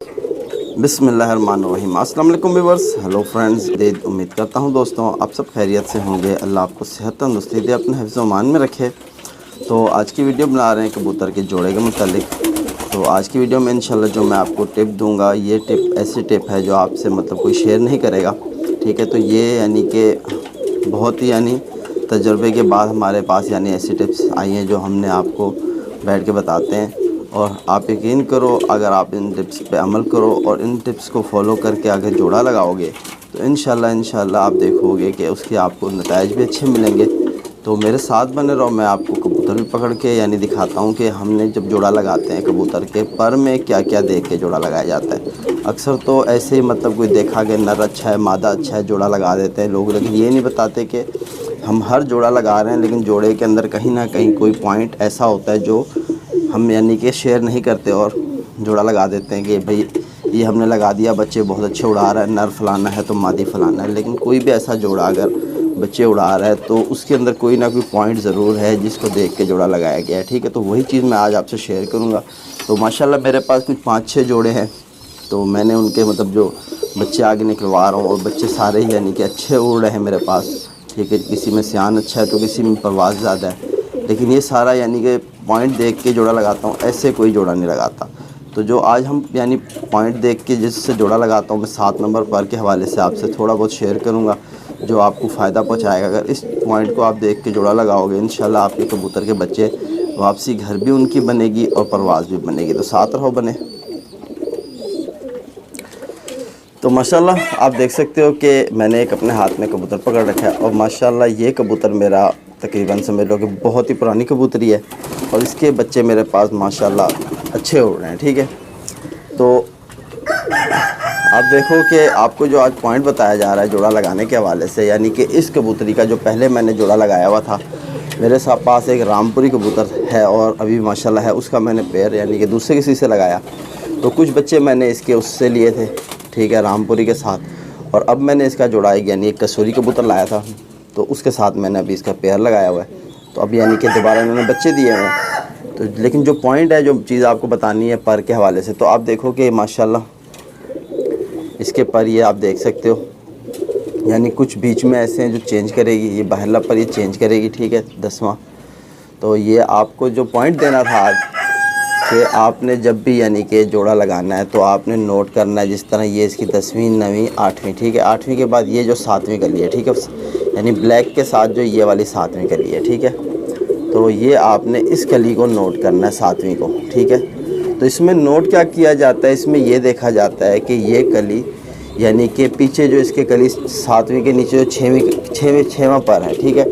बिस्मिल्लाहिर्रहमानिर्रहीम। अस्सलाम वालेकुम व्यूअर्स, हेलो फ्रेंड्स। उम्मीद करता हूँ दोस्तों आप सब खैरियत से होंगे। अल्लाह आपको सेहत तंदुरुस्ती दे, अपने हिफ्ज़ मान में रखे। तो आज की वीडियो बना रहे हैं कबूतर के जोड़े के मुतालिक। तो आज की वीडियो में इंशाल्लाह जो मैं आपको टिप दूंगा, ये टिप ऐसी टिप है जो आपसे मतलब कोई शेयर नहीं करेगा, ठीक है। तो ये यानी कि बहुत ही तजर्बे के बाद हमारे पास ऐसी टिप्स आई हैं जो हमने आपको बैठ के बताते हैं। और आप यकीन करो, अगर आप इन टिप्स पे अमल करो और इन टिप्स को फॉलो करके अगर जोड़ा लगाओगे तो इंशाल्लाह आप देखोगे कि उसके आपको नताइज भी अच्छे मिलेंगे। तो मेरे साथ बने रहो, मैं आपको कबूतर भी पकड़ के दिखाता हूँ कि हमने जब जोड़ा लगाते हैं कबूतर के पर में क्या क्या देख के जोड़ा लगाया जाता है। अक्सर तो ऐसे ही मतलब कोई देखा कि नर अच्छा है, मादा अच्छा है, जोड़ा लगा देते हैं लोग, लेकिन ये नहीं बताते कि हम हर जोड़ा लगा रहे हैं, लेकिन जोड़े के अंदर कहीं ना कहीं कोई पॉइंट ऐसा होता है जो हम कि शेयर नहीं करते और जोड़ा लगा देते हैं कि भाई ये हमने लगा दिया, बच्चे बहुत अच्छे उड़ा रहा है, नर फलाना है तो मादी फलाना है। लेकिन कोई भी ऐसा जोड़ा अगर बच्चे उड़ा रहा है तो उसके अंदर कोई ना कोई पॉइंट ज़रूर है जिसको देख के जोड़ा लगाया गया है, ठीक है। तो वही चीज़ मैं आज आपसे शेयर करूँगा। तो माशाल्लाह मेरे पास कुछ 5-6 जोड़े हैं, तो मैंने उनके मतलब जो बच्चे आगे निकलवा रहा हूँ, और बच्चे सारे ही कि अच्छे उड़ रहे हैं मेरे पास, ठीक है। किसी में सियान अच्छा है तो किसी में परवाज़ ज़्यादा है, लेकिन ये सारा कि पॉइंट देख के जोड़ा लगाता हूँ, ऐसे कोई जोड़ा नहीं लगाता। तो जो आज हम पॉइंट देख के जिससे जोड़ा लगाता हूँ, मैं 7 नंबर पर के हवाले से आपसे थोड़ा बहुत शेयर करूँगा जो आपको फ़ायदा पहुँचाएगा। अगर इस पॉइंट को आप देख के जोड़ा लगाओगे, इंशाल्लाह आपके कबूतर के बच्चे वापसी घर भी उनकी बनेगी और परवाज़ भी बनेगी। तो साथ रहो बने। तो माशाल्लाह आप देख सकते हो कि मैंने एक अपने हाथ में कबूतर पकड़ रखा है, और माशाल्लाह ये कबूतर मेरा तकरीबन समझ लो कि बहुत ही पुरानी कबूतरी है, और इसके बच्चे मेरे पास माशाल्लाह अच्छे उड़ रहे हैं, ठीक है। तो आप देखो कि आपको जो आज पॉइंट बताया जा रहा है जोड़ा लगाने के हवाले से, कि इस कबूतरी का जो पहले मैंने जोड़ा लगाया हुआ था, मेरे साथ पास एक रामपुरी कबूतर है और अभी माशाल्लाह है, उसका मैंने पैर कि दूसरे किसी से लगाया। तो कुछ बच्चे मैंने इसके उससे लिए थे, ठीक है, रामपुरी के साथ। और अब मैंने इसका जोड़ा एक कसूरी कबूतर लाया था, तो उसके साथ मैंने अभी इसका पेयर लगाया हुआ है। तो अब कि दोबारा इन्होंने बच्चे दिए हुए हैं। तो लेकिन जो पॉइंट है, जो चीज़ आपको बतानी है पर के हवाले से, तो आप देखो कि माशाल्लाह इसके पर ये आप देख सकते हो, कुछ बीच में ऐसे हैं जो चेंज करेगी, ये बाहरला पर ये चेंज करेगी, ठीक है, 10वां। तो ये आपको जो पॉइंट देना था आज कि आपने जब भी कि जोड़ा लगाना है तो आपने नोट करना है, जिस तरह ये इसकी 10वीं 9वीं 8वीं, ठीक है, 8वीं के बाद ये जो 7वीं कली है, ठीक है, ब्लैक के साथ जो ये वाली 7वीं कली है, ठीक है। तो ये आपने इस कली को नोट करना है, 7वीं को, ठीक है। तो इसमें नोट क्या किया जाता है, इसमें ये देखा जाता है कि ये कली कि पीछे जो इसके कली 7वीं के नीचे जो 6वां पर है, ठीक है,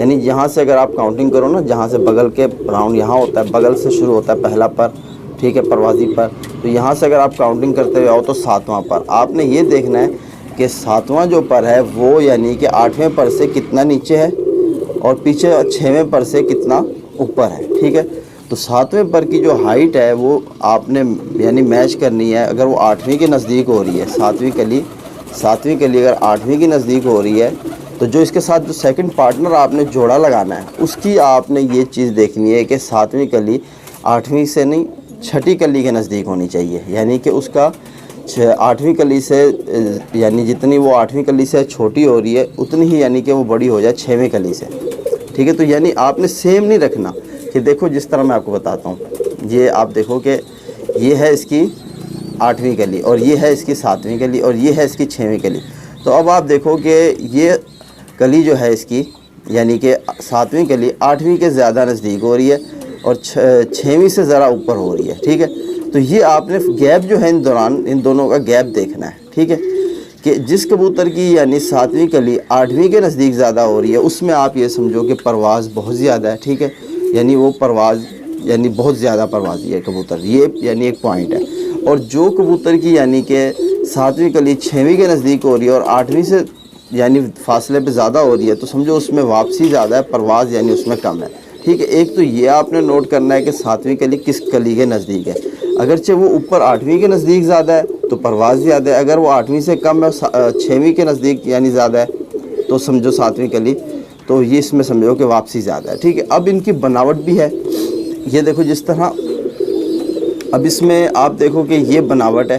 यहाँ से अगर आप काउंटिंग करो ना, जहाँ से बगल के राउंड यहाँ होता है, बगल से शुरू होता है पहला पर, ठीक है, परवाज़ी पर। तो यहाँ से अगर आप काउंटिंग करते हुए आओ तो 7वां पर आपने ये देखना है कि 7वां जो पर है वो कि 8वें पर से कितना नीचे है और पीछे 6वें पर से कितना ऊपर है, ठीक है। तो 7वें पर की जो हाइट है वो आपने मैच करनी है। अगर वो 8वीं के नज़दीक हो रही है, 7वीं कली अगर 8वीं के नज़दीक हो रही है, तो जो इसके साथ जो सेकंड पार्टनर आपने जोड़ा लगाना है, उसकी आपने ये चीज़ देखनी है कि 7वीं कली 8वीं से नहीं, 6ठी कली के नज़दीक होनी चाहिए। कि उसका 8वीं कली से जितनी वो 8वीं कली से छोटी हो रही है उतनी ही कि वो बड़ी हो जाए 6वीं कली से, ठीक है। तो आपने सेम नहीं रखना कि देखो जिस तरह मैं आपको बताता हूँ, ये आप देखो कि ये है इसकी 8वीं कली और ये है इसकी 7वीं कली और ये है इसकी 6वीं कली। तो अब आप देखो कि ये कली जो है इसकी कि 7वीं कली 8वीं के ज़्यादा नज़दीक हो रही है और 6वीं से ज़रा ऊपर हो रही है, ठीक है। तो ये आपने गैप जो है इन दौरान इन दोनों का गैप देखना है, ठीक है, कि जिस कबूतर की 7वीं कली 8वीं के नज़दीक ज़्यादा हो रही है उसमें आप ये समझो कि परवाज़ बहुत ज़्यादा है, ठीक है। वो परवाज़ बहुत ज़्यादा परवाज़ी है कबूतर, ये एक पॉइंट है। और जो कबूतर की कि 7वीं कली 6वीं के नज़दीक हो रही है और 8वीं से फासले पे ज़्यादा हो रही है, तो समझो उसमें वापसी ज़्यादा है, परवाज़ उसमें कम है, ठीक है। एक तो ये आपने नोट करना है कि 7वीं कली किस कली के नज़दीक है। अगरचे वो ऊपर 8वीं के नज़दीक ज़्यादा है तो परवाज़ ज़्यादा है, अगर वो 8वीं से कम है 6वीं के नज़दीक ज़्यादा है तो समझो 7वीं कली, तो ये इसमें समझो कि वापसी ज़्यादा है, ठीक है। अब इनकी बनावट भी है, ये देखो जिस तरह अब इसमें आप देखो कि ये बनावट है,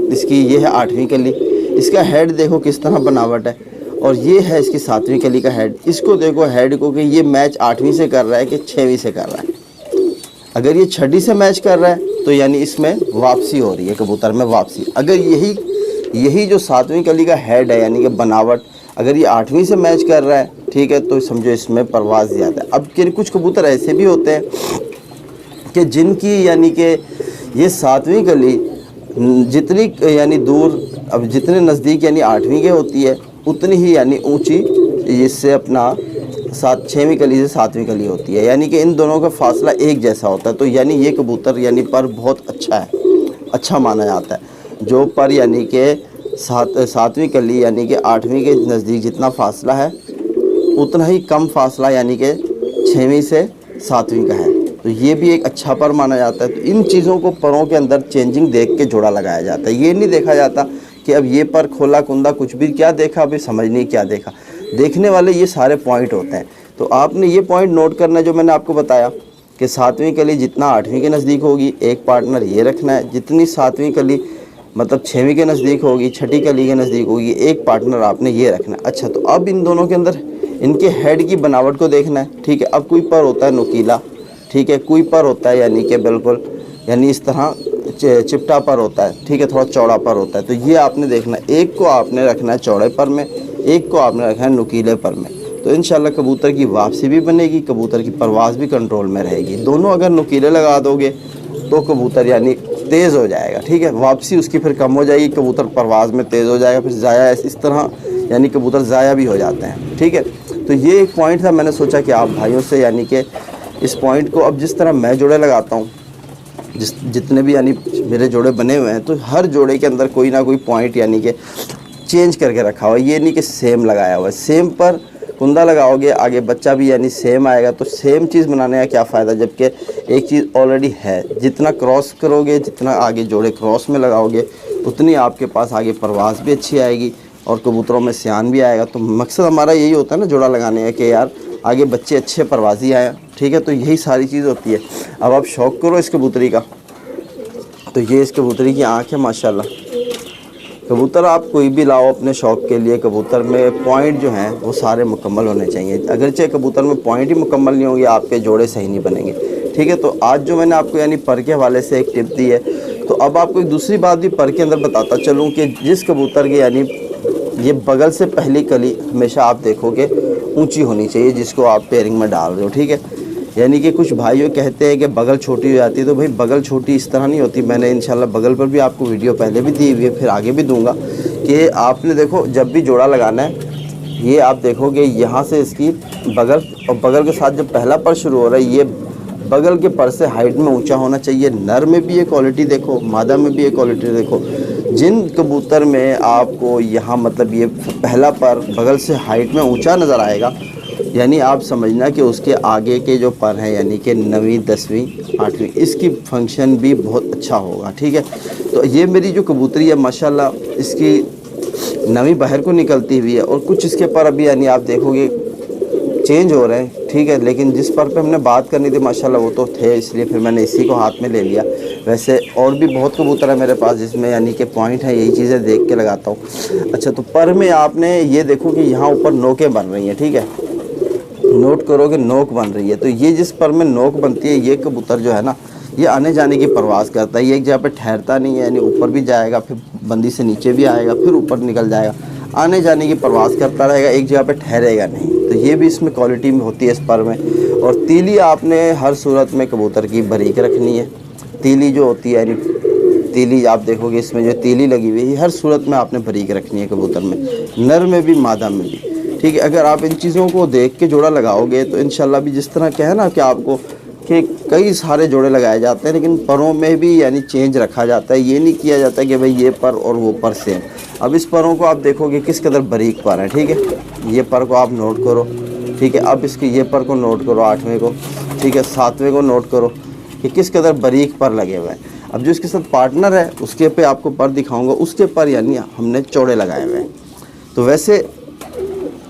इसकी ये है 8वीं कली, इसका हेड देखो किस तरह बनावट है, और ये है इसकी 7वीं कली का हेड। इसको देखो हेड को कि ये मैच 8वीं से कर रहा है कि 6वीं से कर रहा है। अगर ये 6ठी से मैच कर रहा है तो यानी इसमें वापसी हो रही है, कबूतर में वापसी। अगर यही जो 7वीं कली का हेड है यानी कि बनावट, अगर ये 8वीं से मैच कर रहा है, ठीक है, तो समझो इसमें परवाज़ ज़्यादा है। अब कुछ कबूतर ऐसे भी होते हैं कि जिनकी यानी कि ये 7वीं कली जितनी यानी दूर, अब जितने नज़दीक यानी 8वीं के होती है, उतनी ही यानी ऊंची इससे अपना 6वीं कली से 7वीं कली होती है, यानी कि इन दोनों का फासला एक जैसा होता है। तो यानी ये कबूतर यानी पर बहुत अच्छा है, अच्छा माना जाता है। जो पर यानी कि 7वीं कली यानी कि 8वीं के नज़दीक जितना फासला है, उतना ही कम फासला यानी कि 6वीं से 7वीं का है। तो ये भी एक अच्छा पर माना जाता है। तो इन चीज़ों को परों के अंदर चेंजिंग देख के जोड़ा लगाया जाता है। ये नहीं देखा जाता कि अब ये पर खोला कुंदा कुछ भी क्या देखा, अभी समझ नहीं क्या देखा। देखने वाले ये सारे पॉइंट होते हैं। तो आपने ये पॉइंट नोट करना है जो मैंने आपको बताया कि 7वीं कली जितना 8वीं के नज़दीक होगी, एक पार्टनर ये रखना है। जितनी 7वीं कली मतलब 6वीं के नज़दीक होगी, 6ठी कली के नज़दीक होगी, एक पार्टनर आपने ये रखना है। अच्छा, तो अब इन दोनों के अंदर इनके हेड की बनावट को देखना है, ठीक है। अब कोई पर होता है नुकीला, ठीक है, कोई पर होता है यानी कि बिल्कुल यानी इस तरह चिपटा पर होता है, ठीक है, थोड़ा चौड़ा पर होता है। तो ये आपने देखना है, एक को आपने रखना है चौड़े पर में, एक को आपने रखना है नुकीले पर में। तो इंशाल्लाह कबूतर की वापसी भी बनेगी, कबूतर की परवाज़ भी कंट्रोल में रहेगी। दोनों अगर नुकीले लगा दोगे तो कबूतर यानी तेज़ हो जाएगा, ठीक है, वापसी उसकी फिर कम हो जाएगी, कबूतर परवाज़ में तेज़ हो जाएगा, फिर ज़ाया इस तरह यानी कबूतर ज़ाया भी हो जाते हैं, ठीक है। तो ये एक पॉइंट था, मैंने सोचा कि आप भाइयों से यानी कि इस पॉइंट को, अब जिस तरह मैं जोड़े लगाता हूँ, जितने भी यानी मेरे जोड़े बने हुए हैं, तो हर जोड़े के अंदर कोई ना कोई पॉइंट यानी कि चेंज करके रखा हुआ है। ये नहीं कि सेम लगाया हुआ है। सेम पर कुंदा लगाओगे आगे बच्चा भी यानी सेम आएगा, तो सेम चीज़ बनाने का क्या फ़ायदा, जबकि एक चीज़ ऑलरेडी है। जितना क्रॉस करोगे, जितना आगे जोड़े क्रॉस में लगाओगे, उतनी आपके पास आगे परवाज़ भी अच्छी आएगी और कबूतरों में सियान भी आएगा। तो मकसद हमारा यही होता है ना जोड़ा लगाने का, कि यार आगे बच्चे अच्छे परवाज़ी आए, ठीक है। तो यही सारी चीज़ होती है। अब आप शौक़ करो इस कबूतरी का, तो ये इस कबूतरी की आँख है माशाल्लाह। कबूतर आप कोई भी लाओ अपने शौक़ के लिए, कबूतर में पॉइंट जो हैं वो सारे मुकम्मल होने चाहिए। अगरचे कबूतर में पॉइंट ही मुकम्मल नहीं होंगे, आपके जोड़े सही नहीं बनेंगे, ठीक है। तो आज जो मैंने आपको यानी पर के हवाले से एक टिप दी है, तो अब आपको एक दूसरी बात भी पर के अंदर बताता चलूँ कि जिस कबूतर के यानी ये बगल से पहली कली हमेशा आप देखोगे ऊंची होनी चाहिए, जिसको आप पेयरिंग में डाल रहे हो, ठीक है। यानी कि कुछ भाइयों कहते हैं कि बगल छोटी हो जाती है, तो भाई बगल छोटी इस तरह नहीं होती। मैंने इंशाल्लाह बगल पर भी आपको वीडियो पहले भी दी हुई है, फिर आगे भी दूंगा, कि आपने देखो जब भी जोड़ा लगाना है, ये आप देखोगे यहाँ से इसकी बगल और बगल के साथ जब पहला पर शुरू हो रहा है, ये बगल के पर से हाइट में ऊंचा होना चाहिए। नर में भी ये क्वालिटी देखो, मादा में भी ये क्वालिटी देखो। जिन कबूतर में आपको यहाँ मतलब ये पहला पर बगल से हाइट में ऊंचा नज़र आएगा, यानी आप समझना कि उसके आगे के जो पर हैं यानी कि 9वीं 10वीं 8वीं, इसकी फंक्शन भी बहुत अच्छा होगा, ठीक है। तो ये मेरी जो कबूतरी है माशाल्लाह, इसकी 9वीं बाहर को निकलती हुई है, और कुछ इसके पर अभी यानी आप देखोगे चेंज हो रहे हैं, ठीक है। लेकिन जिस पर पे हमने बात करनी थी माशाल्लाह वो तो थे, इसलिए फिर मैंने इसी को हाथ में ले लिया। वैसे और भी बहुत कबूतर है मेरे पास जिसमें यानी कि पॉइंट है, यही चीज़ें देख के लगाता हूँ। अच्छा, तो पर में आपने ये देखो कि यहाँ ऊपर नोकें बन रही हैं, ठीक है, नोट करोगे नोक बन रही है। तो ये जिस पर में नोक बनती है, ये कबूतर जो है ना, ये आने जाने की परवाज़ करता है। ये एक जगह पे ठहरता नहीं है, यानी ऊपर भी जाएगा, फिर बंदी से नीचे भी आएगा, फिर ऊपर निकल जाएगा, आने जाने की परवाज़ करता रहेगा, एक जगह पे ठहरेगा नहीं। तो ये भी इसमें क्वालिटी में होती है इस पर में। और तीली आपने हर सूरत में कबूतर की बारीक रखनी है। तीली जो होती है यानी तीली आप देखोगे इसमें जो तीली लगी हुई है, हर सूरत में आपने बारीक रखनी है कबूतर में, नर में भी मादा में भी, ठीक है। अगर आप इन चीज़ों को देख के जोड़ा लगाओगे तो इंशाल्लाह भी जिस तरह क्या है ना कि आपको कि कई सारे जोड़े लगाए जाते हैं, लेकिन परों में भी यानी चेंज रखा जाता है। ये नहीं किया जाता कि भाई ये पर और वो पर सेम। अब इस परों को आप देखोगे किस कदर बारीक पर है, ठीक है। ये पर को आप नोट करो, ठीक है। अब इसके ये पर को नोट करो 8वें को, ठीक है। 7वें को नोट करो कि किस कदर बारीक पर लगे हुए हैं। अब जो इसके साथ पार्टनर है उसके पे आपको पर दिखाऊँगा, उसके पर यानी हमने चौड़े लगाए हुए हैं। तो वैसे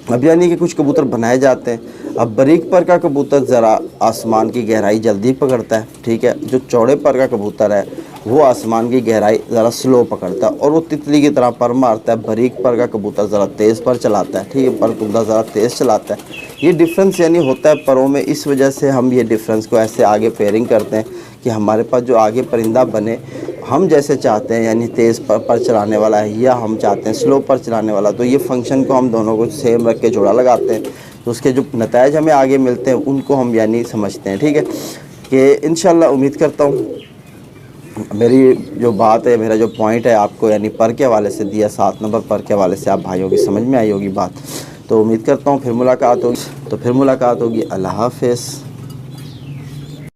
अब यानी कि कुछ कबूतर बनाए जाते हैं। अब बारीक पर का कबूतर ज़रा आसमान की गहराई जल्दी पकड़ता है, ठीक है। जो चौड़े पर का कबूतर है وہ آسمان کی گہرائی ذرا سلو پکڑتا ہے، اور وہ تتلی کی طرح پر مارتا ہے، باریک پر کا کبوتر ذرا تیز پر چلاتا ہے، ٹھیک ہے، پر کندہ ذرا تیز چلاتا ہے۔ یہ ڈفرینس یعنی ہوتا ہے پروں میں، اس وجہ سے ہم یہ ڈفرینس کو ایسے آگے پیئرنگ کرتے ہیں کہ ہمارے پاس جو آگے پرندہ بنے ہم جیسے چاہتے ہیں، یعنی تیز پر چلانے والا ہے یا ہم چاہتے ہیں سلو پر چلانے والا، تو یہ فنکشن کو ہم دونوں کو سیم رکھ کے جوڑا لگاتے ہیں، تو اس کے جو نتائج ہمیں آگے ملتے ہیں ان کو ہم یعنی سمجھتے ہیں، ٹھیک ہے، کہ انشاءاللہ امید کرتا ہوں میری جو بات ہے، میرا جو پوائنٹ ہے آپ کو یعنی پر کے حوالے سے دیا، 7 نمبر پر کے حوالے سے آپ بھائیوں کی سمجھ میں آئی ہوگی بات، تو امید کرتا ہوں پھر ملاقات ہوگی، اللہ حافظ۔